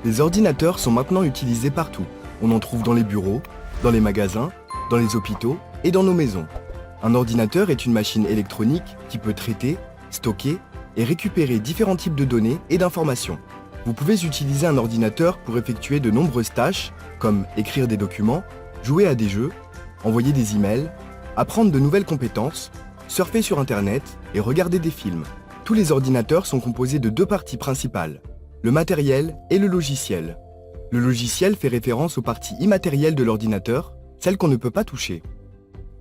Les ordinateurs sont maintenant utilisés partout. On en trouve dans les bureaux, dans les magasins, dans les hôpitaux et dans nos maisons. Un ordinateur est une machine électronique qui peut traiter, stocker et récupérer différents types de données et d'informations. Vous pouvez utiliser un ordinateur pour effectuer de nombreuses tâches, comme écrire des documents, jouer à des jeux, envoyer des emails, apprendre de nouvelles compétences, surfer sur Internet et regarder des films. Tous les ordinateurs sont composés de deux parties principales, le matériel et le logiciel. Le logiciel fait référence aux parties immatérielles de l'ordinateur, celles qu'on ne peut pas toucher.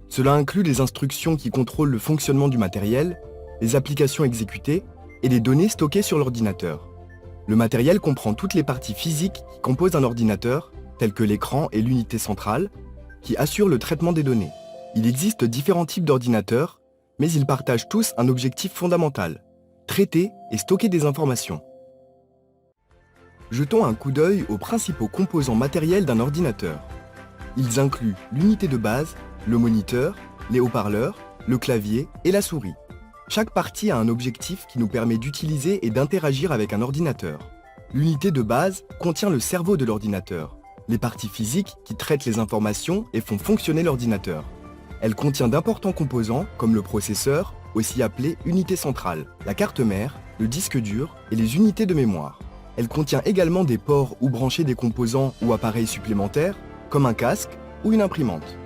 Cela inclut les instructions qui contrôlent le fonctionnement du matériel, les applications exécutées et les données stockées sur l'ordinateur. Le matériel comprend toutes les parties physiques qui composent un ordinateur, telles que l'écran et l'unité centrale, qui assurent le traitement des données. Il existe différents types d'ordinateurs, mais ils partagent tous un objectif fondamental, traiter et stocker des informations. Jetons un coup d'œil aux principaux composants matériels d'un ordinateur. Ils incluent l'unité de base, le moniteur, les haut-parleurs, le clavier et la souris. Chaque partie a un objectif qui nous permet d'utiliser et d'interagir avec un ordinateur. L'unité de base contient le cerveau de l'ordinateur, les parties physiques qui traitent les informations et font fonctionner l'ordinateur. Elle contient d'importants composants comme le processeur, aussi appelé unité centrale, la carte mère, le disque dur et les unités de mémoire. Elle contient également des ports où brancher des composants ou appareils supplémentaires, comme un casque ou une imprimante.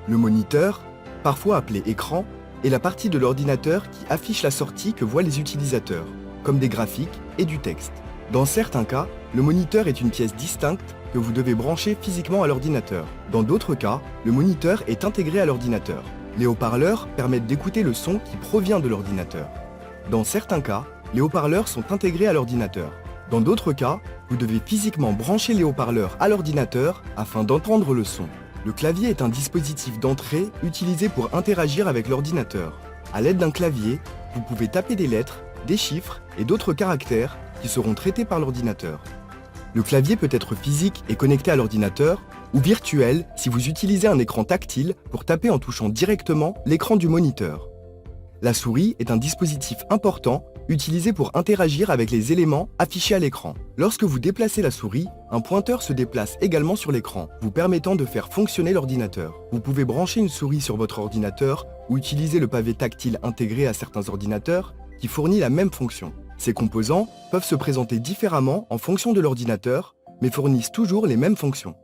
Le moniteur, parfois appelé écran, est la partie de l'ordinateur qui affiche la sortie que voient les utilisateurs, comme des graphiques et du texte. Dans certains cas, le moniteur est une pièce distincte que vous devez brancher physiquement à l'ordinateur. Dans d'autres cas, le moniteur est intégré à l'ordinateur. Les haut-parleurs permettent d'écouter le son qui provient de l'ordinateur. Dans certains cas, les haut-parleurs sont intégrés à l'ordinateur. Dans d'autres cas, vous devez physiquement brancher les haut-parleurs à l'ordinateur afin d'entendre le son. Le clavier est un dispositif d'entrée utilisé pour interagir avec l'ordinateur. À l'aide d'un clavier, vous pouvez taper des lettres, des chiffres et d'autres caractères qui seront traités par l'ordinateur. Le clavier peut être physique et connecté à l'ordinateur, ou virtuel si vous utilisez un écran tactile pour taper en touchant directement l'écran du moniteur. La souris est un dispositif important utilisé pour interagir avec les éléments affichés à l'écran. Lorsque vous déplacez la souris, un pointeur se déplace également sur l'écran, vous permettant de faire fonctionner l'ordinateur. Vous pouvez brancher une souris sur votre ordinateur ou utiliser le pavé tactile intégré à certains ordinateurs qui fournit la même fonction. Ces composants peuvent se présenter différemment en fonction de l'ordinateur, mais fournissent toujours les mêmes fonctions.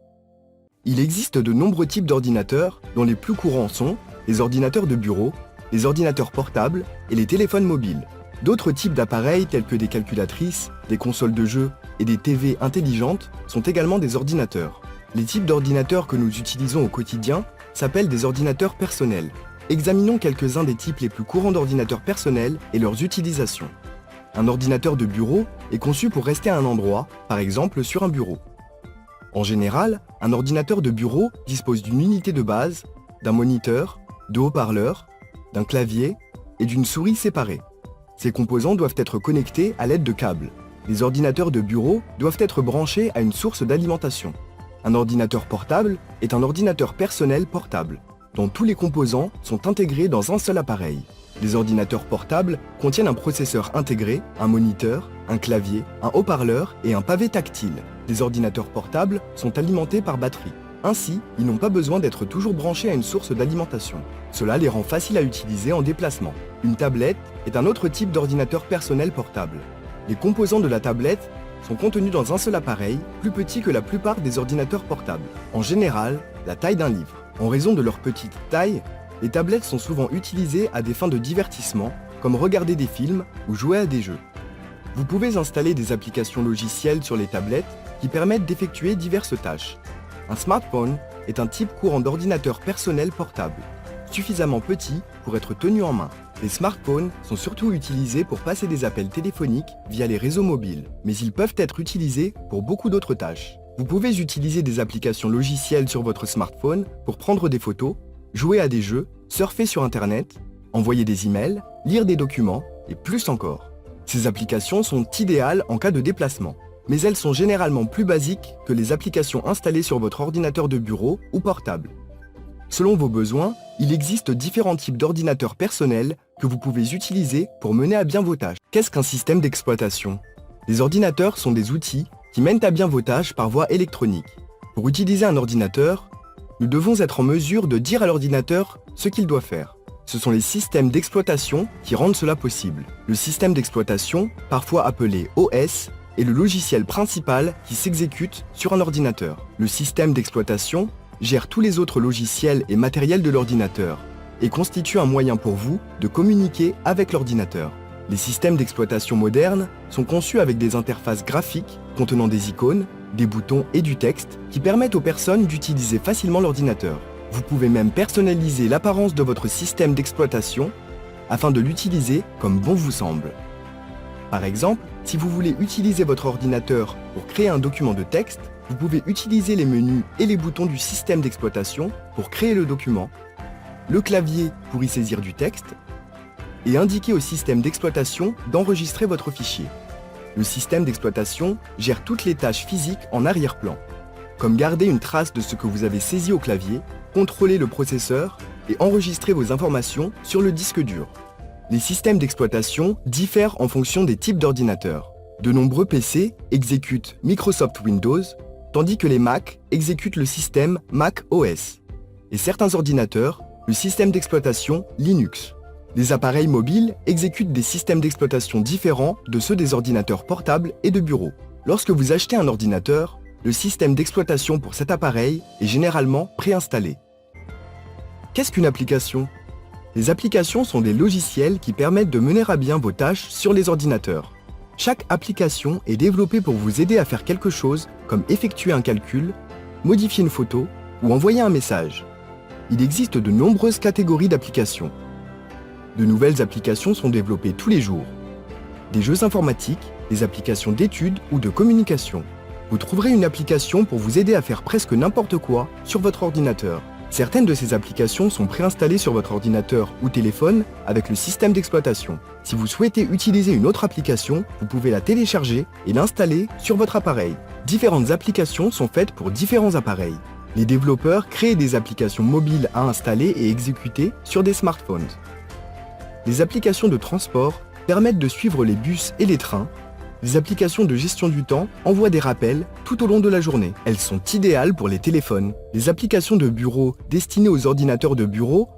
Il existe de nombreux types d'ordinateurs, dont les plus courants sont les ordinateurs de bureau, les ordinateurs portables et les téléphones mobiles. D'autres types d'appareils tels que des calculatrices, des consoles de jeux et des TV intelligentes sont également des ordinateurs. Les types d'ordinateurs que nous utilisons au quotidien s'appellent des ordinateurs personnels. Examinons quelques-uns des types les plus courants d'ordinateurs personnels et leurs utilisations. Un ordinateur de bureau est conçu pour rester à un endroit, par exemple sur un bureau. En général, un ordinateur de bureau dispose d'une unité de base, d'un moniteur, de haut-parleurs, d'un clavier et d'une souris séparée. Ces composants doivent être connectés à l'aide de câbles. Les ordinateurs de bureau doivent être branchés à une source d'alimentation. Un ordinateur portable est un ordinateur personnel portable, dont tous les composants sont intégrés dans un seul appareil. Les ordinateurs portables contiennent un processeur intégré, un moniteur, un clavier, un haut-parleur et un pavé tactile. Les ordinateurs portables sont alimentés par batterie. Ainsi, ils n'ont pas besoin d'être toujours branchés à une source d'alimentation. Cela les rend faciles à utiliser en déplacement. Une tablette est un autre type d'ordinateur personnel portable. Les composants de la tablette sont contenus dans un seul appareil, plus petit que la plupart des ordinateurs portables. En général, la taille d'un livre. En raison de leur petite taille, les tablettes sont souvent utilisées à des fins de divertissement, comme regarder des films ou jouer à des jeux. Vous pouvez installer des applications logicielles sur les tablettes qui permettent d'effectuer diverses tâches. Un smartphone est un type courant d'ordinateur personnel portable, suffisamment petit pour être tenu en main. Les smartphones sont surtout utilisés pour passer des appels téléphoniques via les réseaux mobiles, mais ils peuvent être utilisés pour beaucoup d'autres tâches. Vous pouvez utiliser des applications logicielles sur votre smartphone pour prendre des photos, jouer à des jeux, surfer sur Internet, envoyer des emails, lire des documents et plus encore. Ces applications sont idéales en cas de déplacement, mais elles sont généralement plus basiques que les applications installées sur votre ordinateur de bureau ou portable. Selon vos besoins, il existe différents types d'ordinateurs personnels que vous pouvez utiliser pour mener à bien vos tâches. Qu'est-ce qu'un système d'exploitation ? Les ordinateurs sont des outils qui mènent à bien vos tâches par voie électronique. Pour utiliser un ordinateur, nous devons être en mesure de dire à l'ordinateur ce qu'il doit faire. Ce sont les systèmes d'exploitation qui rendent cela possible. Le système d'exploitation, parfois appelé OS, est le logiciel principal qui s'exécute sur un ordinateur. Le système d'exploitation gère tous les autres logiciels et matériels de l'ordinateur et constitue un moyen pour vous de communiquer avec l'ordinateur. Les systèmes d'exploitation modernes sont conçus avec des interfaces graphiques contenant des icônes, des boutons et du texte qui permettent aux personnes d'utiliser facilement l'ordinateur. Vous pouvez même personnaliser l'apparence de votre système d'exploitation afin de l'utiliser comme bon vous semble. Par exemple, si vous voulez utiliser votre ordinateur pour créer un document de texte, vous pouvez utiliser les menus et les boutons du système d'exploitation pour créer le document, le clavier pour y saisir du texte, et indiquer au système d'exploitation d'enregistrer votre fichier. Le système d'exploitation gère toutes les tâches physiques en arrière-plan, comme garder une trace de ce que vous avez saisi au clavier, contrôler le processeur et enregistrer vos informations sur le disque dur. Les systèmes d'exploitation diffèrent en fonction des types d'ordinateurs. De nombreux PC exécutent Microsoft Windows, tandis que les Mac exécutent le système Mac OS, et certains ordinateurs, le système d'exploitation Linux. Les appareils mobiles exécutent des systèmes d'exploitation différents de ceux des ordinateurs portables et de bureau. Lorsque vous achetez un ordinateur, le système d'exploitation pour cet appareil est généralement préinstallé. Qu'est-ce qu'une application ? Les applications sont des logiciels qui permettent de mener à bien vos tâches sur les ordinateurs. Chaque application est développée pour vous aider à faire quelque chose comme effectuer un calcul, modifier une photo ou envoyer un message. Il existe de nombreuses catégories d'applications. De nouvelles applications sont développées tous les jours. Des jeux informatiques, des applications d'études ou de communication. Vous trouverez une application pour vous aider à faire presque n'importe quoi sur votre ordinateur. Certaines de ces applications sont préinstallées sur votre ordinateur ou téléphone avec le système d'exploitation. Si vous souhaitez utiliser une autre application, vous pouvez la télécharger et l'installer sur votre appareil. Différentes applications sont faites pour différents appareils. Les développeurs créent des applications mobiles à installer et exécuter sur des smartphones. Les applications de transport permettent de suivre les bus et les trains. Les applications de gestion du temps envoient des rappels tout au long de la journée. Elles sont idéales pour les téléphones. Les applications de bureau destinées aux ordinateurs de bureau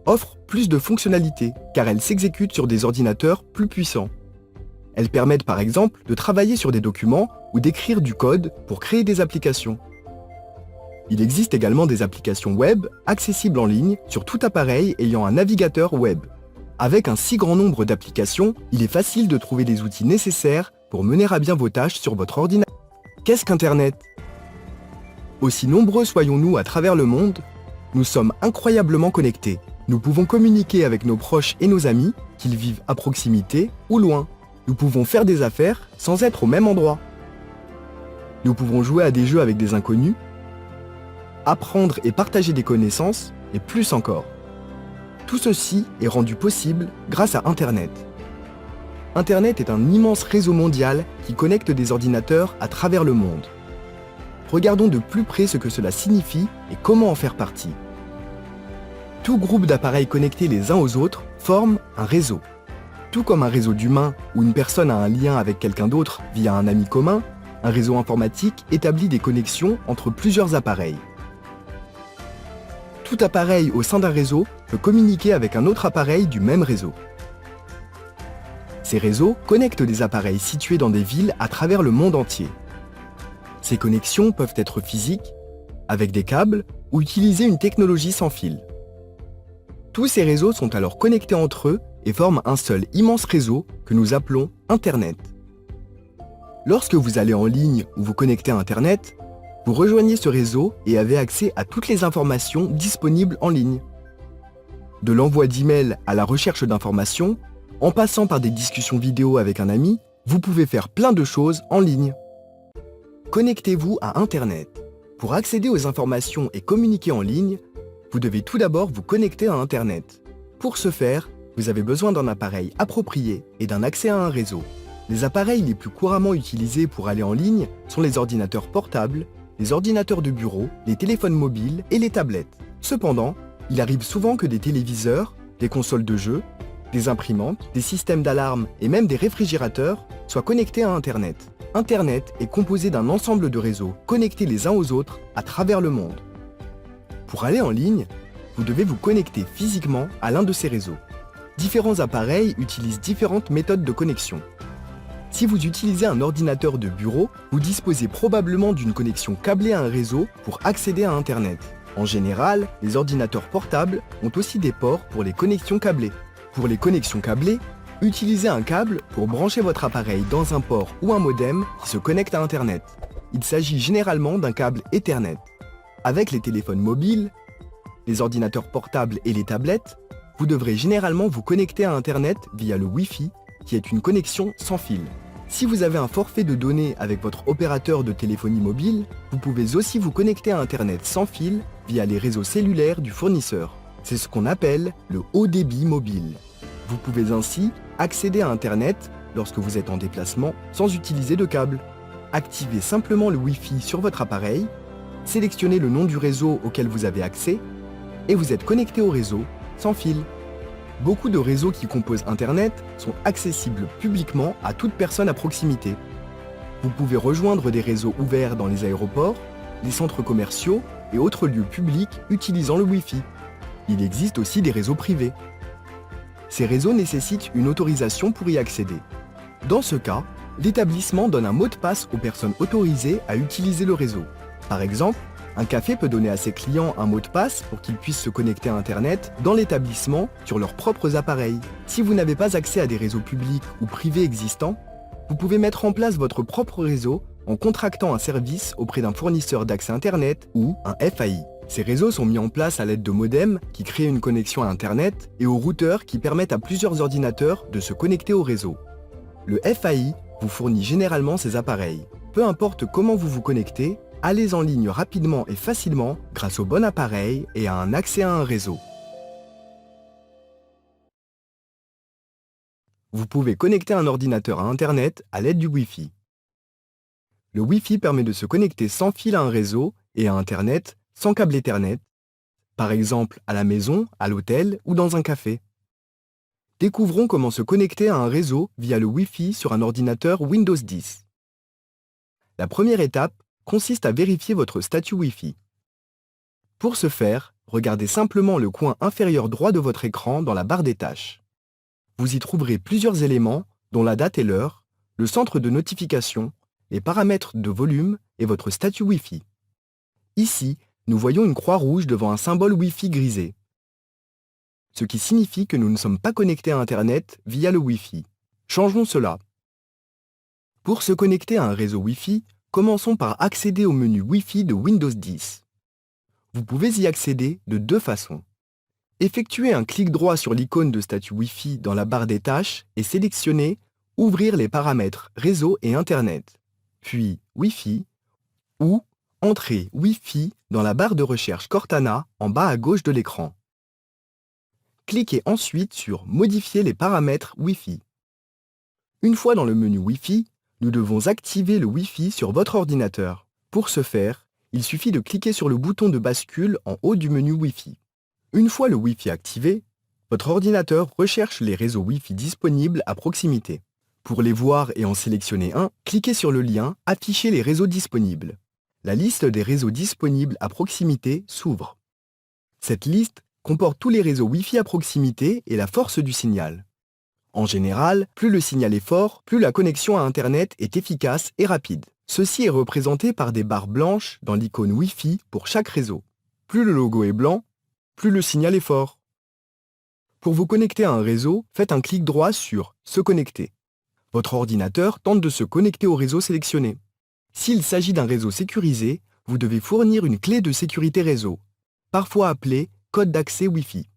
offrent plus de fonctionnalités car elles s'exécutent sur des ordinateurs plus puissants. Elles permettent par exemple de travailler sur des documents ou d'écrire du code pour créer des applications. Il existe également des applications web accessibles en ligne sur tout appareil ayant un navigateur web. Avec un si grand nombre d'applications, il est facile de trouver les outils nécessaires pour mener à bien vos tâches sur votre ordinateur. Qu'est-ce qu'Internet ? Aussi nombreux soyons-nous à travers le monde, nous sommes incroyablement connectés. Nous pouvons communiquer avec nos proches et nos amis, qu'ils vivent à proximité ou loin. Nous pouvons faire des affaires sans être au même endroit. Nous pouvons jouer à des jeux avec des inconnus, apprendre et partager des connaissances, et plus encore. Tout ceci est rendu possible grâce à Internet. Internet est un immense réseau mondial qui connecte des ordinateurs à travers le monde. Regardons de plus près ce que cela signifie et comment en faire partie. Tout groupe d'appareils connectés les uns aux autres forme un réseau. Tout comme un réseau d'humains où une personne a un lien avec quelqu'un d'autre via un ami commun, un réseau informatique établit des connexions entre plusieurs appareils. Tout appareil au sein d'un réseau peut communiquer avec un autre appareil du même réseau. Ces réseaux connectent des appareils situés dans des villes à travers le monde entier. Ces connexions peuvent être physiques, avec des câbles, ou utiliser une technologie sans fil. Tous ces réseaux sont alors connectés entre eux et forment un seul immense réseau que nous appelons Internet. Lorsque vous allez en ligne ou vous connectez à Internet, vous rejoignez ce réseau et avez accès à toutes les informations disponibles en ligne. De l'envoi d'emails à la recherche d'informations, en passant par des discussions vidéo avec un ami, vous pouvez faire plein de choses en ligne. Connectez-vous à Internet. Pour accéder aux informations et communiquer en ligne, vous devez tout d'abord vous connecter à Internet. Pour ce faire, vous avez besoin d'un appareil approprié et d'un accès à un réseau. Les appareils les plus couramment utilisés pour aller en ligne sont les ordinateurs portables, les ordinateurs de bureau, les téléphones mobiles et les tablettes. Cependant, il arrive souvent que des téléviseurs, des consoles de jeux des imprimantes, des systèmes d'alarme et même des réfrigérateurs soient connectés à Internet. Internet est composé d'un ensemble de réseaux connectés les uns aux autres à travers le monde. Pour aller en ligne, vous devez vous connecter physiquement à l'un de ces réseaux. Différents appareils utilisent différentes méthodes de connexion. Si vous utilisez un ordinateur de bureau, vous disposez probablement d'une connexion câblée à un réseau pour accéder à Internet. En général, les ordinateurs portables ont aussi des ports pour les connexions câblées. Pour les connexions câblées, utilisez un câble pour brancher votre appareil dans un port ou un modem qui se connecte à Internet. Il s'agit généralement d'un câble Ethernet. Avec les téléphones mobiles, les ordinateurs portables et les tablettes, vous devrez généralement vous connecter à Internet via le Wi-Fi, qui est une connexion sans fil. Si vous avez un forfait de données avec votre opérateur de téléphonie mobile, vous pouvez aussi vous connecter à Internet sans fil via les réseaux cellulaires du fournisseur. C'est ce qu'on appelle le haut débit mobile. Vous pouvez ainsi accéder à Internet lorsque vous êtes en déplacement sans utiliser de câble. Activez simplement le Wi-Fi sur votre appareil, sélectionnez le nom du réseau auquel vous avez accès et vous êtes connecté au réseau sans fil. Beaucoup de réseaux qui composent Internet sont accessibles publiquement à toute personne à proximité. Vous pouvez rejoindre des réseaux ouverts dans les aéroports, les centres commerciaux et autres lieux publics utilisant le Wi-Fi. Il existe aussi des réseaux privés. Ces réseaux nécessitent une autorisation pour y accéder. Dans ce cas, l'établissement donne un mot de passe aux personnes autorisées à utiliser le réseau. Par exemple, un café peut donner à ses clients un mot de passe pour qu'ils puissent se connecter à Internet dans l'établissement sur leurs propres appareils. Si vous n'avez pas accès à des réseaux publics ou privés existants, vous pouvez mettre en place votre propre réseau en contractant un service auprès d'un fournisseur d'accès Internet ou un FAI. Ces réseaux sont mis en place à l'aide de modems qui créent une connexion à Internet et aux routeurs qui permettent à plusieurs ordinateurs de se connecter au réseau. Le FAI vous fournit généralement ces appareils. Peu importe comment vous vous connectez, allez en ligne rapidement et facilement grâce au bon appareil et à un accès à un réseau. Vous pouvez connecter un ordinateur à Internet à l'aide du Wi-Fi. Le Wi-Fi permet de se connecter sans fil à un réseau et à Internet sans câble Ethernet, par exemple à la maison, à l'hôtel ou dans un café. Découvrons comment se connecter à un réseau via le Wi-Fi sur un ordinateur Windows 10. La première étape consiste à vérifier votre statut Wi-Fi. Pour ce faire, regardez simplement le coin inférieur droit de votre écran dans la barre des tâches. Vous y trouverez plusieurs éléments, dont la date et l'heure, le centre de notification, les paramètres de volume et votre statut Wi-Fi. Ici, nous voyons une croix rouge devant un symbole Wi-Fi grisé, ce qui signifie que nous ne sommes pas connectés à Internet via le Wi-Fi. Changeons cela. Pour se connecter à un réseau Wi-Fi, commençons par accéder au menu Wi-Fi de Windows 10. Vous pouvez y accéder de deux façons. Effectuez un clic droit sur l'icône de statut Wi-Fi dans la barre des tâches et sélectionnez « Ouvrir les paramètres réseau et Internet », puis « Wi-Fi » ou « Entrée Wi-Fi » dans la barre de recherche Cortana en bas à gauche de l'écran. Cliquez ensuite sur « Modifier les paramètres Wi-Fi ». Une fois dans le menu Wi-Fi, nous devons activer le Wi-Fi sur votre ordinateur. Pour ce faire, il suffit de cliquer sur le bouton de bascule en haut du menu Wi-Fi. Une fois le Wi-Fi activé, votre ordinateur recherche les réseaux Wi-Fi disponibles à proximité. Pour les voir et en sélectionner un, cliquez sur le lien « Afficher les réseaux disponibles ». La liste des réseaux disponibles à proximité s'ouvre. Cette liste comporte tous les réseaux Wi-Fi à proximité et la force du signal. En général, plus le signal est fort, plus la connexion à Internet est efficace et rapide. Ceci est représenté par des barres blanches dans l'icône Wi-Fi pour chaque réseau. Plus le logo est blanc, plus le signal est fort. Pour vous connecter à un réseau, faites un clic droit sur « Se connecter ». Votre ordinateur tente de se connecter au réseau sélectionné. S'il s'agit d'un réseau sécurisé, vous devez fournir une clé de sécurité réseau, parfois appelée code d'accès Wi-Fi.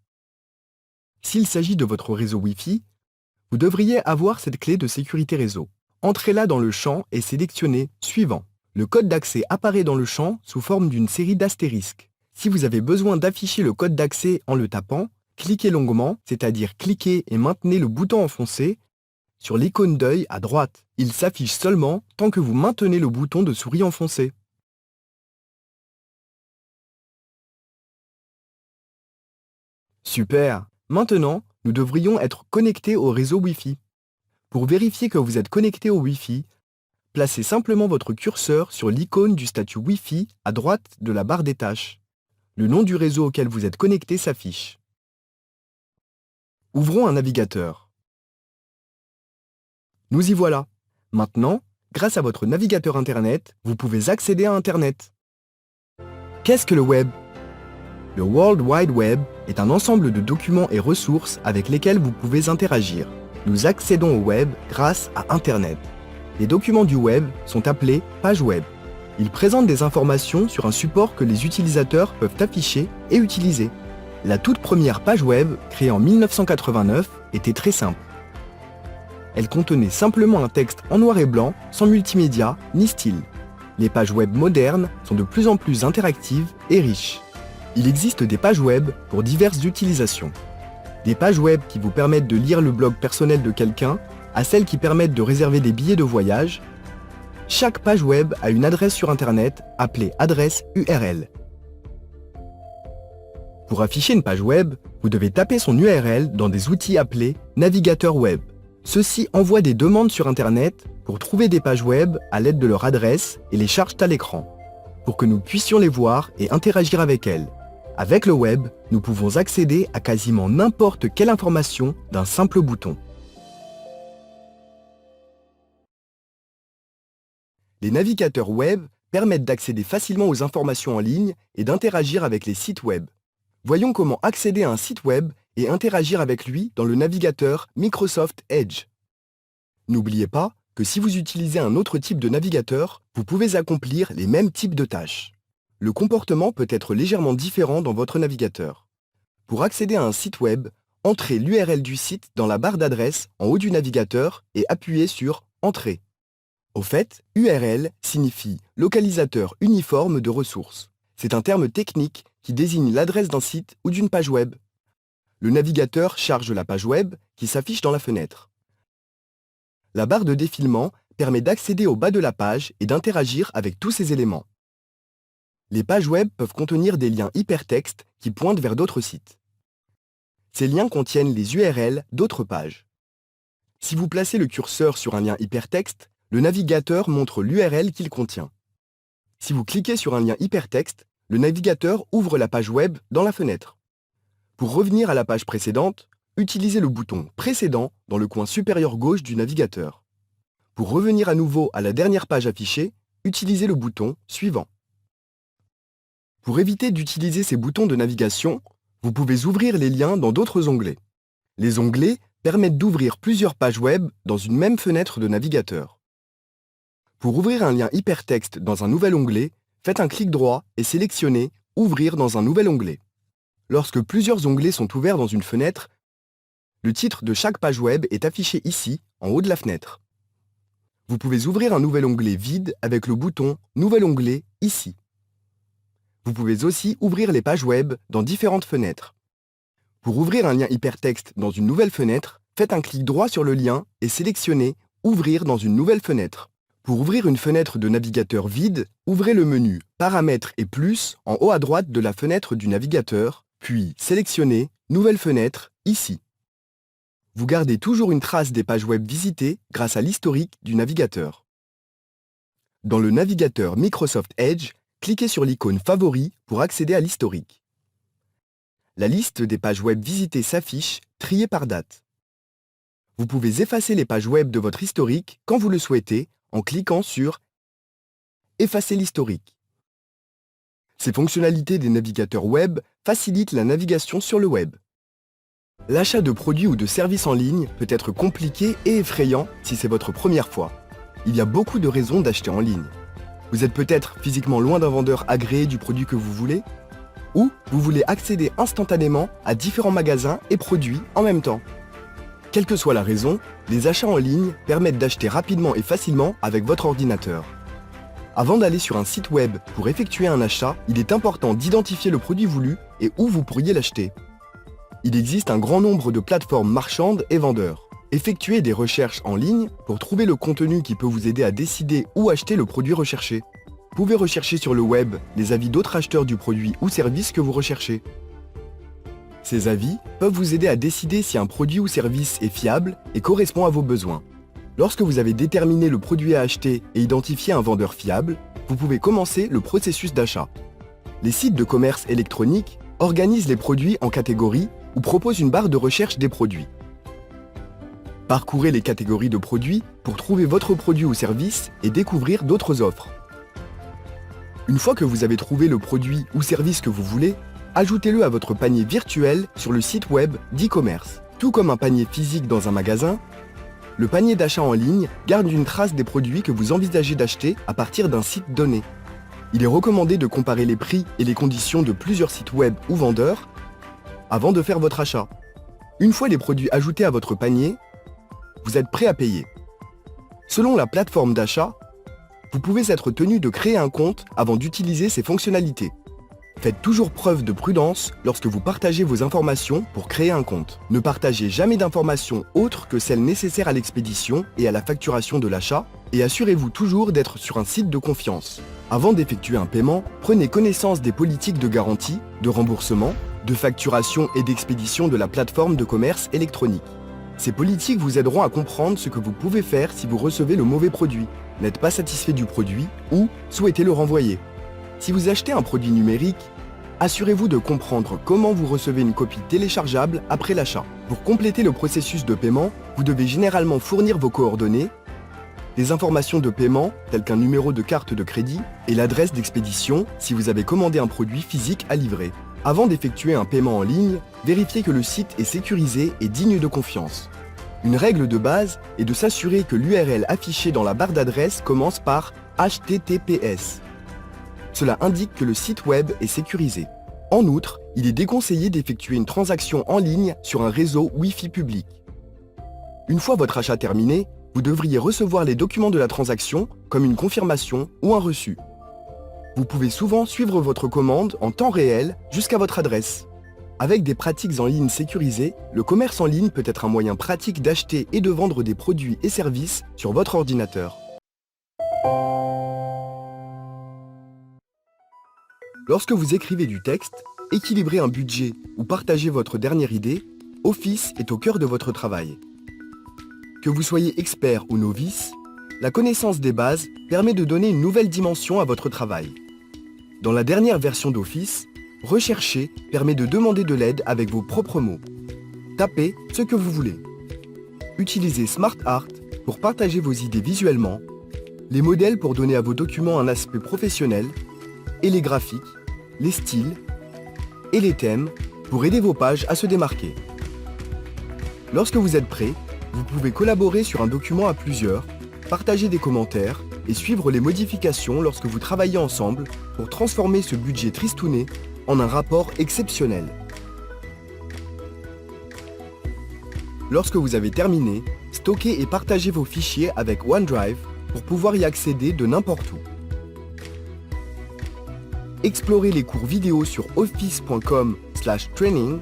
S'il s'agit de votre réseau Wi-Fi, vous devriez avoir cette clé de sécurité réseau. Entrez-la dans le champ et sélectionnez « Suivant ». Le code d'accès apparaît dans le champ sous forme d'une série d'astérisques. Si vous avez besoin d'afficher le code d'accès en le tapant, cliquez longuement, c'est-à-dire cliquez et maintenez le bouton enfoncé sur l'icône d'œil à droite. Il s'affiche seulement tant que vous maintenez le bouton de souris enfoncé. Super! Maintenant, nous devrions être connectés au réseau Wi-Fi. Pour vérifier que vous êtes connecté au Wi-Fi, placez simplement votre curseur sur l'icône du statut Wi-Fi à droite de la barre des tâches. Le nom du réseau auquel vous êtes connecté s'affiche. Ouvrons un navigateur. Nous y voilà. Maintenant, grâce à votre navigateur Internet, vous pouvez accéder à Internet. Qu'est-ce que le web? Le World Wide Web est un ensemble de documents et ressources avec lesquels vous pouvez interagir. Nous accédons au web grâce à Internet. Les documents du web sont appelés pages web. Ils présentent des informations sur un support que les utilisateurs peuvent afficher et utiliser. La toute première page web, créée en 1989, était très simple. Elle contenait simplement un texte en noir et blanc, sans multimédia ni style. Les pages web modernes sont de plus en plus interactives et riches. Il existe des pages web pour diverses utilisations. Des pages web qui vous permettent de lire le blog personnel de quelqu'un, à celles qui permettent de réserver des billets de voyage. Chaque page web a une adresse sur Internet appelée adresse URL. Pour afficher une page web, vous devez taper son URL dans des outils appelés navigateurs web. Ceux-ci envoient des demandes sur Internet pour trouver des pages web à l'aide de leur adresse et les chargent à l'écran, pour que nous puissions les voir et interagir avec elles. Avec le web, nous pouvons accéder à quasiment n'importe quelle information d'un simple bouton. Les navigateurs web permettent d'accéder facilement aux informations en ligne et d'interagir avec les sites web. Voyons comment accéder à un site web et interagir avec lui dans le navigateur Microsoft Edge. N'oubliez pas que si vous utilisez un autre type de navigateur, vous pouvez accomplir les mêmes types de tâches. Le comportement peut être légèrement différent dans votre navigateur. Pour accéder à un site web, entrez l'URL du site dans la barre d'adresse en haut du navigateur et appuyez sur « Entrée ». Au fait, URL signifie localisateur uniforme de ressources. C'est un terme technique qui désigne l'adresse d'un site ou d'une page web. Le navigateur charge la page web qui s'affiche dans la fenêtre. La barre de défilement permet d'accéder au bas de la page et d'interagir avec tous ces éléments. Les pages web peuvent contenir des liens hypertextes qui pointent vers d'autres sites. Ces liens contiennent les URL d'autres pages. Si vous placez le curseur sur un lien hypertexte, le navigateur montre l'URL qu'il contient. Si vous cliquez sur un lien hypertexte, le navigateur ouvre la page web dans la fenêtre. Pour revenir à la page précédente, utilisez le bouton « Précédent » dans le coin supérieur gauche du navigateur. Pour revenir à nouveau à la dernière page affichée, utilisez le bouton « Suivant ». Pour éviter d'utiliser ces boutons de navigation, vous pouvez ouvrir les liens dans d'autres onglets. Les onglets permettent d'ouvrir plusieurs pages web dans une même fenêtre de navigateur. Pour ouvrir un lien hypertexte dans un nouvel onglet, faites un clic droit et sélectionnez « Ouvrir dans un nouvel onglet ». Lorsque plusieurs onglets sont ouverts dans une fenêtre, le titre de chaque page web est affiché ici, en haut de la fenêtre. Vous pouvez ouvrir un nouvel onglet vide avec le bouton « Nouvel onglet » ici. Vous pouvez aussi ouvrir les pages web dans différentes fenêtres. Pour ouvrir un lien hypertexte dans une nouvelle fenêtre, faites un clic droit sur le lien et sélectionnez « Ouvrir dans une nouvelle fenêtre ». Pour ouvrir une fenêtre de navigateur vide, ouvrez le menu « Paramètres et plus » en haut à droite de la fenêtre du navigateur, puis sélectionnez « Nouvelle fenêtre » ici. Vous gardez toujours une trace des pages web visitées grâce à l'historique du navigateur. Dans le navigateur Microsoft Edge, cliquez sur l'icône « Favoris » pour accéder à l'historique. La liste des pages web visitées s'affiche, triée par date. Vous pouvez effacer les pages web de votre historique quand vous le souhaitez en cliquant sur « Effacer l'historique ». Ces fonctionnalités des navigateurs web facilitent la navigation sur le web. L'achat de produits ou de services en ligne peut être compliqué et effrayant si c'est votre première fois. Il y a beaucoup de raisons d'acheter en ligne. Vous êtes peut-être physiquement loin d'un vendeur agréé du produit que vous voulez, ou vous voulez accéder instantanément à différents magasins et produits en même temps. Quelle que soit la raison, les achats en ligne permettent d'acheter rapidement et facilement avec votre ordinateur. Avant d'aller sur un site web pour effectuer un achat, il est important d'identifier le produit voulu et où vous pourriez l'acheter. Il existe un grand nombre de plateformes marchandes et vendeurs. Effectuez des recherches en ligne pour trouver le contenu qui peut vous aider à décider où acheter le produit recherché. Vous pouvez rechercher sur le web les avis d'autres acheteurs du produit ou service que vous recherchez. Ces avis peuvent vous aider à décider si un produit ou service est fiable et correspond à vos besoins. Lorsque vous avez déterminé le produit à acheter et identifié un vendeur fiable, vous pouvez commencer le processus d'achat. Les sites de commerce électronique organisent les produits en catégories ou proposent une barre de recherche des produits. Parcourez les catégories de produits pour trouver votre produit ou service et découvrir d'autres offres. Une fois que vous avez trouvé le produit ou service que vous voulez, ajoutez-le à votre panier virtuel sur le site web d'e-commerce. Tout comme un panier physique dans un magasin, le panier d'achat en ligne garde une trace des produits que vous envisagez d'acheter à partir d'un site donné. Il est recommandé de comparer les prix et les conditions de plusieurs sites web ou vendeurs avant de faire votre achat. Une fois les produits ajoutés à votre panier, vous êtes prêt à payer. Selon la plateforme d'achat, vous pouvez être tenu de créer un compte avant d'utiliser ces fonctionnalités. Faites toujours preuve de prudence lorsque vous partagez vos informations pour créer un compte. Ne partagez jamais d'informations autres que celles nécessaires à l'expédition et à la facturation de l'achat, et assurez-vous toujours d'être sur un site de confiance. Avant d'effectuer un paiement, prenez connaissance des politiques de garantie, de remboursement, de facturation et d'expédition de la plateforme de commerce électronique. Ces politiques vous aideront à comprendre ce que vous pouvez faire si vous recevez le mauvais produit, n'êtes pas satisfait du produit ou souhaitez le renvoyer. Si vous achetez un produit numérique, assurez-vous de comprendre comment vous recevez une copie téléchargeable après l'achat. Pour compléter le processus de paiement, vous devez généralement fournir vos coordonnées, des informations de paiement telles qu'un numéro de carte de crédit et l'adresse d'expédition si vous avez commandé un produit physique à livrer. Avant d'effectuer un paiement en ligne, vérifiez que le site est sécurisé et digne de confiance. Une règle de base est de s'assurer que l'URL affichée dans la barre d'adresse commence par HTTPS. Cela indique que le site web est sécurisé. En outre, il est déconseillé d'effectuer une transaction en ligne sur un réseau Wi-Fi public. Une fois votre achat terminé, vous devriez recevoir les documents de la transaction comme une confirmation ou un reçu. Vous pouvez souvent suivre votre commande en temps réel jusqu'à votre adresse. Avec des pratiques en ligne sécurisées, le commerce en ligne peut être un moyen pratique d'acheter et de vendre des produits et services sur votre ordinateur. Lorsque vous écrivez du texte, équilibrez un budget ou partagez votre dernière idée, Office est au cœur de votre travail. Que vous soyez expert ou novice, la connaissance des bases permet de donner une nouvelle dimension à votre travail. Dans la dernière version d'Office, rechercher permet de demander de l'aide avec vos propres mots. Tapez ce que vous voulez. Utilisez SmartArt pour partager vos idées visuellement, les modèles pour donner à vos documents un aspect professionnel, et les graphiques, les styles et les thèmes pour aider vos pages à se démarquer. Lorsque vous êtes prêt, vous pouvez collaborer sur un document à plusieurs, partager des commentaires et suivre les modifications lorsque vous travaillez ensemble pour transformer ce budget tristouné en un rapport exceptionnel. Lorsque vous avez terminé, stockez et partagez vos fichiers avec OneDrive pour pouvoir y accéder de n'importe où. Explorez les cours vidéo sur office.com/training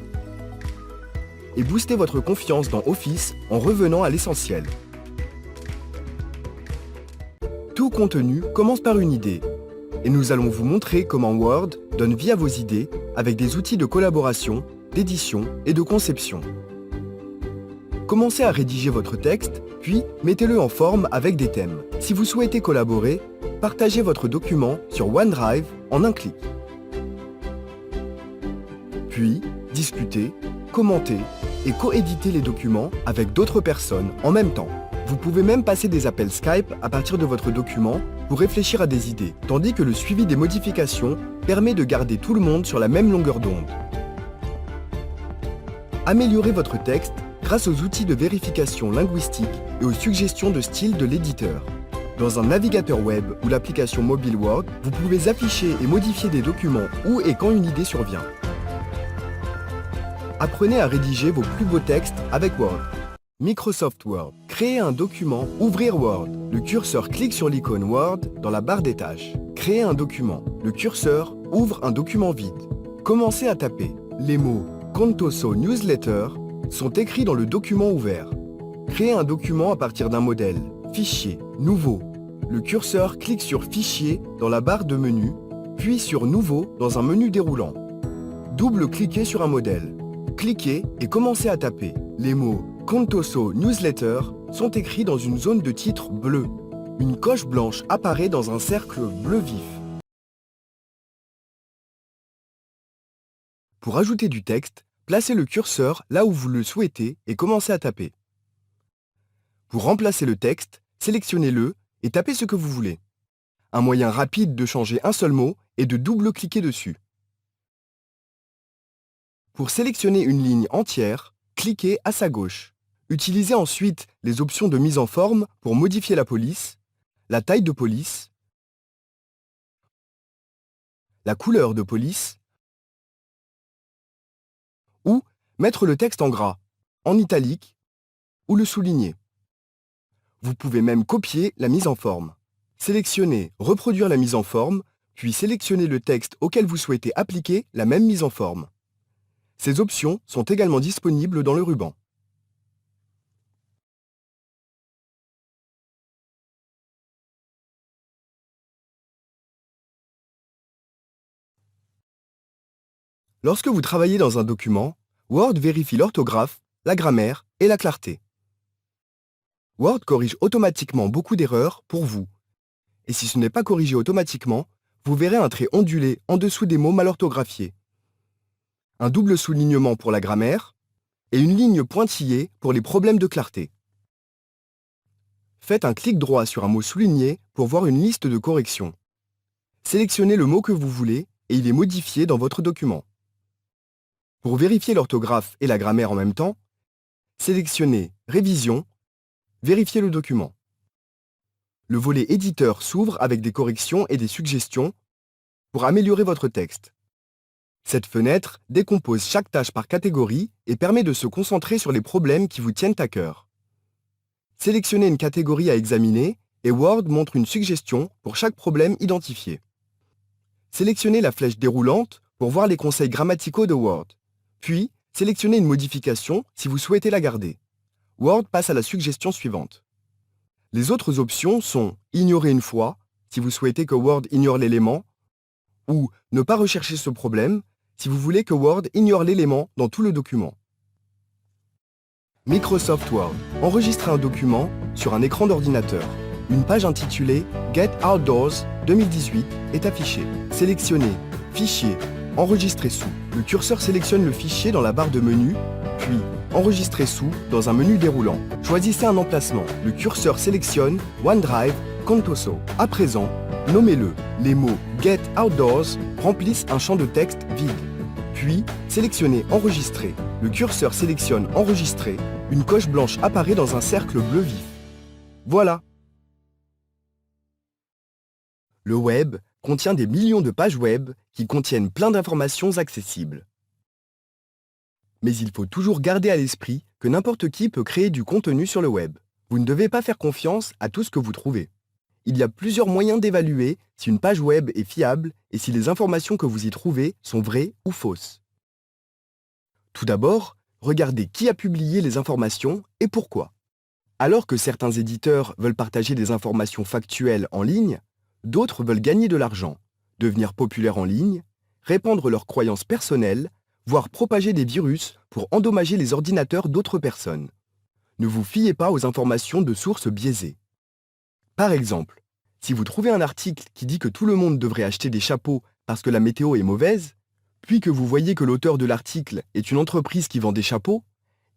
et boostez votre confiance dans Office en revenant à l'essentiel. Tout contenu commence par une idée, et nous allons vous montrer comment Word donne vie à vos idées avec des outils de collaboration, d'édition et de conception. Commencez à rédiger votre texte, puis mettez-le en forme avec des thèmes. Si vous souhaitez collaborer, partagez votre document sur OneDrive en un clic. Puis, discutez, commentez et coéditez les documents avec d'autres personnes en même temps. Vous pouvez même passer des appels Skype à partir de votre document pour réfléchir à des idées, tandis que le suivi des modifications permet de garder tout le monde sur la même longueur d'onde. Améliorez votre texte grâce aux outils de vérification linguistique et aux suggestions de style de l'éditeur. Dans un navigateur web ou l'application mobile Word, vous pouvez afficher et modifier des documents où et quand une idée survient. Apprenez à rédiger vos plus beaux textes avec Word. Microsoft Word. Créer un document, ouvrir Word. Le curseur clique sur l'icône Word dans la barre des tâches. Créer un document. Le curseur ouvre un document vide. Commencez à taper. Les mots Contoso Newsletter sont écrits dans le document ouvert. Créer un document à partir d'un modèle. Fichier. Nouveau. Le curseur clique sur Fichier dans la barre de menu, puis sur Nouveau dans un menu déroulant. Double-cliquez sur un modèle. Cliquez et commencez à taper. Les mots Contoso Newsletter sont écrits dans une zone de titre bleu. Une coche blanche apparaît dans un cercle bleu vif. Pour ajouter du texte, placez le curseur là où vous le souhaitez et commencez à taper. Pour remplacer le texte, sélectionnez-le et tapez ce que vous voulez. Un moyen rapide de changer un seul mot est de double-cliquer dessus. Pour sélectionner une ligne entière, cliquez à sa gauche. Utilisez ensuite les options de mise en forme pour modifier la police, la taille de police, la couleur de police, ou mettre le texte en gras, en italique ou le souligner. Vous pouvez même copier la mise en forme. Sélectionnez « Reproduire la mise en forme », puis sélectionnez le texte auquel vous souhaitez appliquer la même mise en forme. Ces options sont également disponibles dans le ruban. Lorsque vous travaillez dans un document, Word vérifie l'orthographe, la grammaire et la clarté. Word corrige automatiquement beaucoup d'erreurs pour vous. Et si ce n'est pas corrigé automatiquement, vous verrez un trait ondulé en dessous des mots mal orthographiés, un double soulignement pour la grammaire et une ligne pointillée pour les problèmes de clarté. Faites un clic droit sur un mot souligné pour voir une liste de corrections. Sélectionnez le mot que vous voulez et il est modifié dans votre document. Pour vérifier l'orthographe et la grammaire en même temps, sélectionnez « Révision », vérifiez le document. Le volet éditeur s'ouvre avec des corrections et des suggestions pour améliorer votre texte. Cette fenêtre décompose chaque tâche par catégorie et permet de se concentrer sur les problèmes qui vous tiennent à cœur. Sélectionnez une catégorie à examiner et Word montre une suggestion pour chaque problème identifié. Sélectionnez la flèche déroulante pour voir les conseils grammaticaux de Word. Puis, sélectionnez une modification si vous souhaitez la garder. Word passe à la suggestion suivante. Les autres options sont « Ignorer une fois » si vous souhaitez que Word ignore l'élément, ou « Ne pas rechercher ce problème » si vous voulez que Word ignore l'élément dans tout le document. Microsoft Word. Enregistrez un document sur un écran d'ordinateur. Une page intitulée « Get Outdoors 2018 » est affichée. Sélectionnez « Fichier »,« Enregistrer sous ». Le curseur sélectionne le fichier dans la barre de menu, puis « Enregistrer sous » dans un menu déroulant. Choisissez un emplacement. Le curseur sélectionne « OneDrive Contoso ». À présent, nommez-le. Les mots « Get Outdoors » remplissent un champ de texte vide. Puis, sélectionnez « Enregistrer ». Le curseur sélectionne « Enregistrer ». Une coche blanche apparaît dans un cercle bleu vif. Voilà! Le web contient des millions de pages web qui contiennent plein d'informations accessibles. Mais il faut toujours garder à l'esprit que n'importe qui peut créer du contenu sur le web. Vous ne devez pas faire confiance à tout ce que vous trouvez. Il y a plusieurs moyens d'évaluer si une page web est fiable et si les informations que vous y trouvez sont vraies ou fausses. Tout d'abord, regardez qui a publié les informations et pourquoi. Alors que certains éditeurs veulent partager des informations factuelles en ligne, d'autres veulent gagner de l'argent, devenir populaires en ligne, répandre leurs croyances personnelles, voire propager des virus pour endommager les ordinateurs d'autres personnes. Ne vous fiez pas aux informations de sources biaisées. Par exemple, si vous trouvez un article qui dit que tout le monde devrait acheter des chapeaux parce que la météo est mauvaise, puis que vous voyez que l'auteur de l'article est une entreprise qui vend des chapeaux,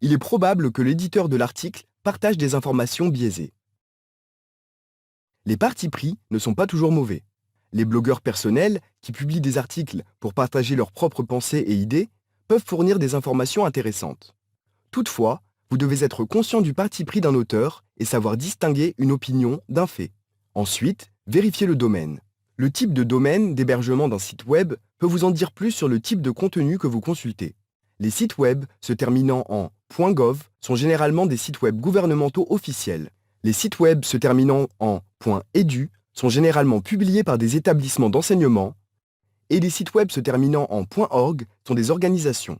il est probable que l'éditeur de l'article partage des informations biaisées. Les partis pris ne sont pas toujours mauvais. Les blogueurs personnels, qui publient des articles pour partager leurs propres pensées et idées, peuvent fournir des informations intéressantes. Toutefois, vous devez être conscient du parti pris d'un auteur et savoir distinguer une opinion d'un fait. Ensuite, vérifiez le domaine. Le type de domaine d'hébergement d'un site web peut vous en dire plus sur le type de contenu que vous consultez. Les sites web se terminant en .gov sont généralement des sites web gouvernementaux officiels. Les sites web se terminant en .edu sont généralement publiés par des établissements d'enseignement et les sites web se terminant en .org sont des organisations.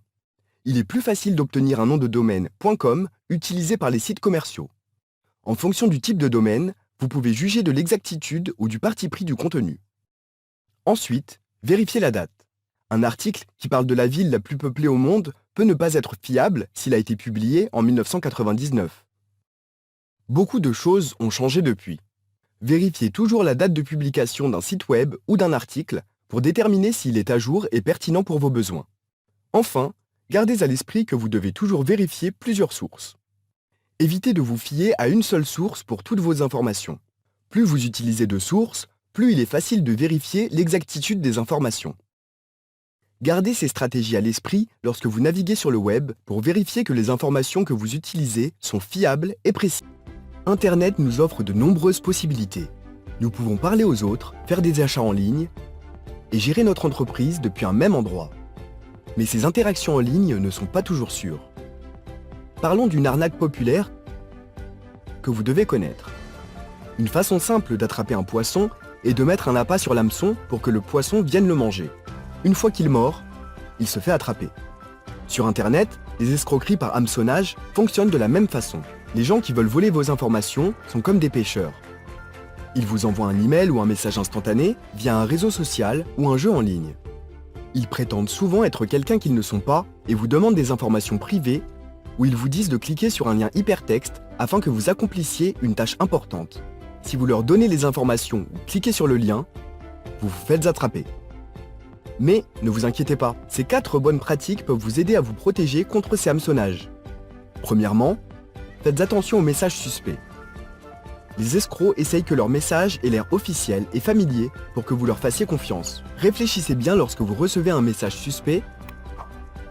Il est plus facile d'obtenir un nom de domaine .com utilisé par les sites commerciaux. En fonction du type de domaine, vous pouvez juger de l'exactitude ou du parti pris du contenu. Ensuite, vérifiez la date. Un article qui parle de la ville la plus peuplée au monde peut ne pas être fiable s'il a été publié en 1999. Beaucoup de choses ont changé depuis. Vérifiez toujours la date de publication d'un site web ou d'un article pour déterminer s'il est à jour et pertinent pour vos besoins. Enfin, gardez à l'esprit que vous devez toujours vérifier plusieurs sources. Évitez de vous fier à une seule source pour toutes vos informations. Plus vous utilisez de sources, plus il est facile de vérifier l'exactitude des informations. Gardez ces stratégies à l'esprit lorsque vous naviguez sur le web pour vérifier que les informations que vous utilisez sont fiables et précises. Internet nous offre de nombreuses possibilités. Nous pouvons parler aux autres, faire des achats en ligne et gérer notre entreprise depuis un même endroit. Mais ces interactions en ligne ne sont pas toujours sûres. Parlons d'une arnaque populaire que vous devez connaître. Une façon simple d'attraper un poisson est de mettre un appât sur l'hameçon pour que le poisson vienne le manger. Une fois qu'il mord, il se fait attraper. Sur Internet, les escroqueries par hameçonnage fonctionnent de la même façon. Les gens qui veulent voler vos informations sont comme des pêcheurs. Ils vous envoient un email ou un message instantané via un réseau social ou un jeu en ligne. Ils prétendent souvent être quelqu'un qu'ils ne sont pas et vous demandent des informations privées ou ils vous disent de cliquer sur un lien hypertexte afin que vous accomplissiez une tâche importante. Si vous leur donnez les informations ou cliquez sur le lien, vous vous faites attraper. Mais ne vous inquiétez pas, ces 4 bonnes pratiques peuvent vous aider à vous protéger contre ces hameçonnages. Premièrement, faites attention aux messages suspects. Les escrocs essayent que leur message ait l'air officiel et familier pour que vous leur fassiez confiance. Réfléchissez bien lorsque vous recevez un message suspect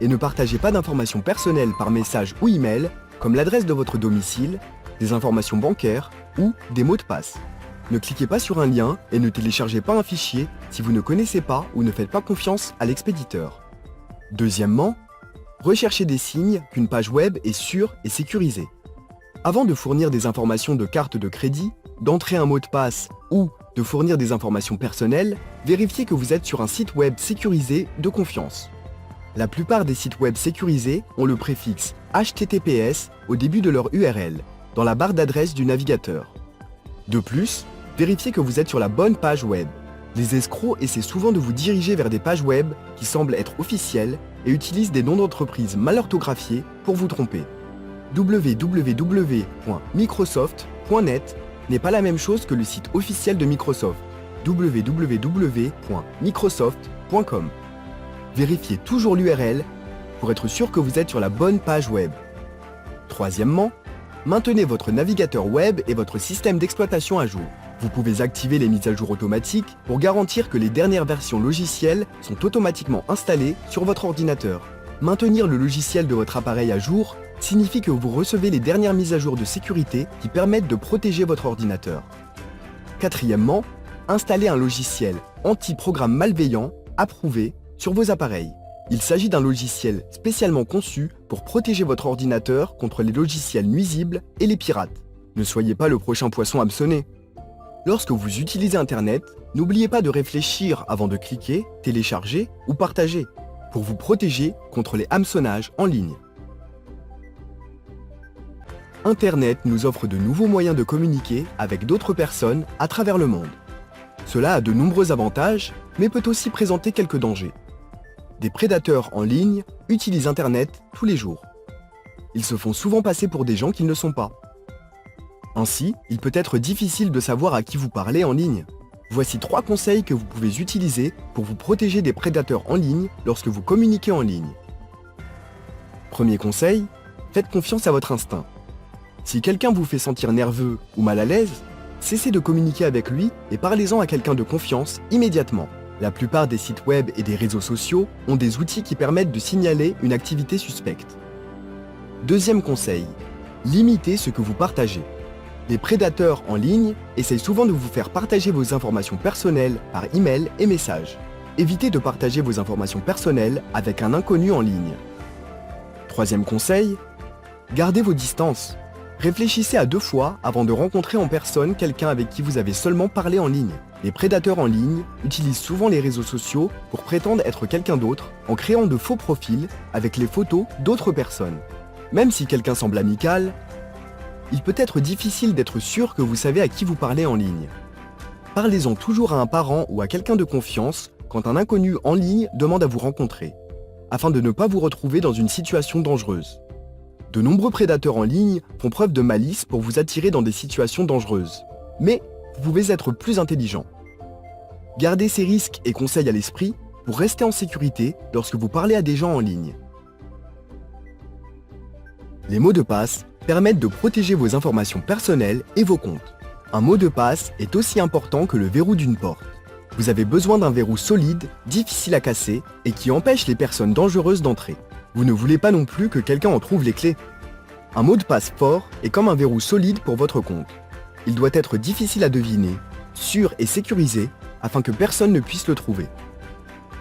et ne partagez pas d'informations personnelles par message ou email comme l'adresse de votre domicile, des informations bancaires ou des mots de passe. Ne cliquez pas sur un lien et ne téléchargez pas un fichier si vous ne connaissez pas ou ne faites pas confiance à l'expéditeur. Deuxièmement, recherchez des signes qu'une page web est sûre et sécurisée. Avant de fournir des informations de carte de crédit, d'entrer un mot de passe ou de fournir des informations personnelles, vérifiez que vous êtes sur un site web sécurisé de confiance. La plupart des sites web sécurisés ont le préfixe HTTPS au début de leur URL, dans la barre d'adresse du navigateur. De plus, vérifiez que vous êtes sur la bonne page web. Les escrocs essaient souvent de vous diriger vers des pages web qui semblent être officielles et utilisent des noms d'entreprises mal orthographiés pour vous tromper. www.microsoft.net n'est pas la même chose que le site officiel de Microsoft, www.microsoft.com. Vérifiez toujours l'URL pour être sûr que vous êtes sur la bonne page web. Troisièmement, maintenez votre navigateur web et votre système d'exploitation à jour. Vous pouvez activer les mises à jour automatiques pour garantir que les dernières versions logicielles sont automatiquement installées sur votre ordinateur. Maintenir le logiciel de votre appareil à jour signifie que vous recevez les dernières mises à jour de sécurité qui permettent de protéger votre ordinateur. Quatrièmement, installez un logiciel anti-programme malveillant approuvé sur vos appareils. Il s'agit d'un logiciel spécialement conçu pour protéger votre ordinateur contre les logiciels nuisibles et les pirates. Ne soyez pas le prochain poisson hameçonné. Lorsque vous utilisez Internet, n'oubliez pas de réfléchir avant de cliquer, télécharger ou partager pour vous protéger contre les hameçonnages en ligne. Internet nous offre de nouveaux moyens de communiquer avec d'autres personnes à travers le monde. Cela a de nombreux avantages, mais peut aussi présenter quelques dangers. Des prédateurs en ligne utilisent Internet tous les jours. Ils se font souvent passer pour des gens qu'ils ne sont pas. Ainsi, il peut être difficile de savoir à qui vous parlez en ligne. Voici 3 conseils que vous pouvez utiliser pour vous protéger des prédateurs en ligne lorsque vous communiquez en ligne. Premier conseil, faites confiance à votre instinct. Si quelqu'un vous fait sentir nerveux ou mal à l'aise, cessez de communiquer avec lui et parlez-en à quelqu'un de confiance immédiatement. La plupart des sites web et des réseaux sociaux ont des outils qui permettent de signaler une activité suspecte. Deuxième conseil, limitez ce que vous partagez. Les prédateurs en ligne essayent souvent de vous faire partager vos informations personnelles par email et messages. Évitez de partager vos informations personnelles avec un inconnu en ligne. Troisième conseil, gardez vos distances. Réfléchissez à 2 fois avant de rencontrer en personne quelqu'un avec qui vous avez seulement parlé en ligne. Les prédateurs en ligne utilisent souvent les réseaux sociaux pour prétendre être quelqu'un d'autre en créant de faux profils avec les photos d'autres personnes. Même si quelqu'un semble amical, il peut être difficile d'être sûr que vous savez à qui vous parlez en ligne. Parlez-en toujours à un parent ou à quelqu'un de confiance quand un inconnu en ligne demande à vous rencontrer. afin de ne pas vous retrouver dans une situation dangereuse. De nombreux prédateurs en ligne font preuve de malice pour vous attirer dans des situations dangereuses. Mais vous pouvez être plus intelligent. Gardez ces risques et conseils à l'esprit pour rester en sécurité lorsque vous parlez à des gens en ligne. Les mots de passe permettent de protéger vos informations personnelles et vos comptes. Un mot de passe est aussi important que le verrou d'une porte. Vous avez besoin d'un verrou solide, difficile à casser et qui empêche les personnes dangereuses d'entrer. Vous ne voulez pas non plus que quelqu'un en trouve les clés. Un mot de passe fort est comme un verrou solide pour votre compte. Il doit être difficile à deviner, sûr et sécurisé afin que personne ne puisse le trouver.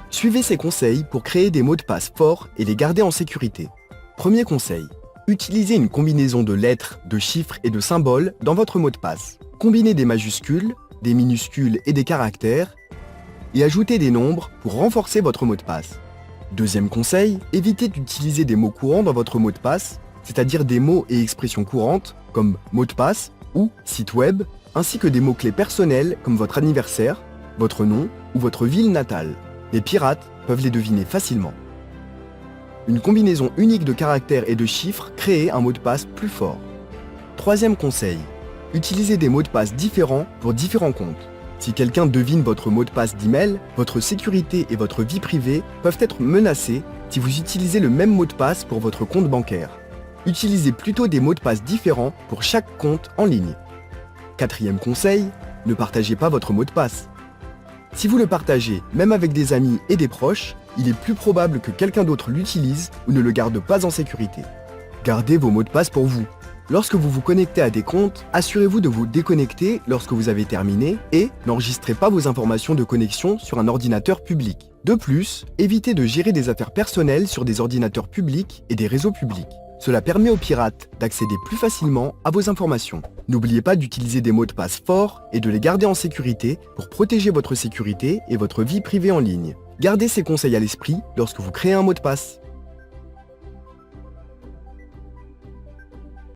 Suivez ces conseils pour créer des mots de passe forts et les garder en sécurité. Premier conseil. Utilisez une combinaison de lettres, de chiffres et de symboles dans votre mot de passe. Combinez des majuscules, des minuscules et des caractères et ajoutez des nombres pour renforcer votre mot de passe. Deuxième conseil, évitez d'utiliser des mots courants dans votre mot de passe, c'est-à-dire des mots et expressions courantes comme mot de passe ou site web, ainsi que des mots-clés personnels comme votre anniversaire, votre nom ou votre ville natale. Les pirates peuvent les deviner facilement. Une combinaison unique de caractères et de chiffres crée un mot de passe plus fort. Troisième conseil, utilisez des mots de passe différents pour différents comptes. Si quelqu'un devine votre mot de passe d'email, votre sécurité et votre vie privée peuvent être menacées si vous utilisez le même mot de passe pour votre compte bancaire. Utilisez plutôt des mots de passe différents pour chaque compte en ligne. Quatrième conseil, ne partagez pas votre mot de passe. Si vous le partagez, même avec des amis et des proches, il est plus probable que quelqu'un d'autre l'utilise ou ne le garde pas en sécurité. Gardez vos mots de passe pour vous. Lorsque vous vous connectez à des comptes, assurez-vous de vous déconnecter lorsque vous avez terminé et n'enregistrez pas vos informations de connexion sur un ordinateur public. De plus, évitez de gérer des affaires personnelles sur des ordinateurs publics et des réseaux publics. Cela permet aux pirates d'accéder plus facilement à vos informations. N'oubliez pas d'utiliser des mots de passe forts et de les garder en sécurité pour protéger votre sécurité et votre vie privée en ligne. Gardez ces conseils à l'esprit lorsque vous créez un mot de passe.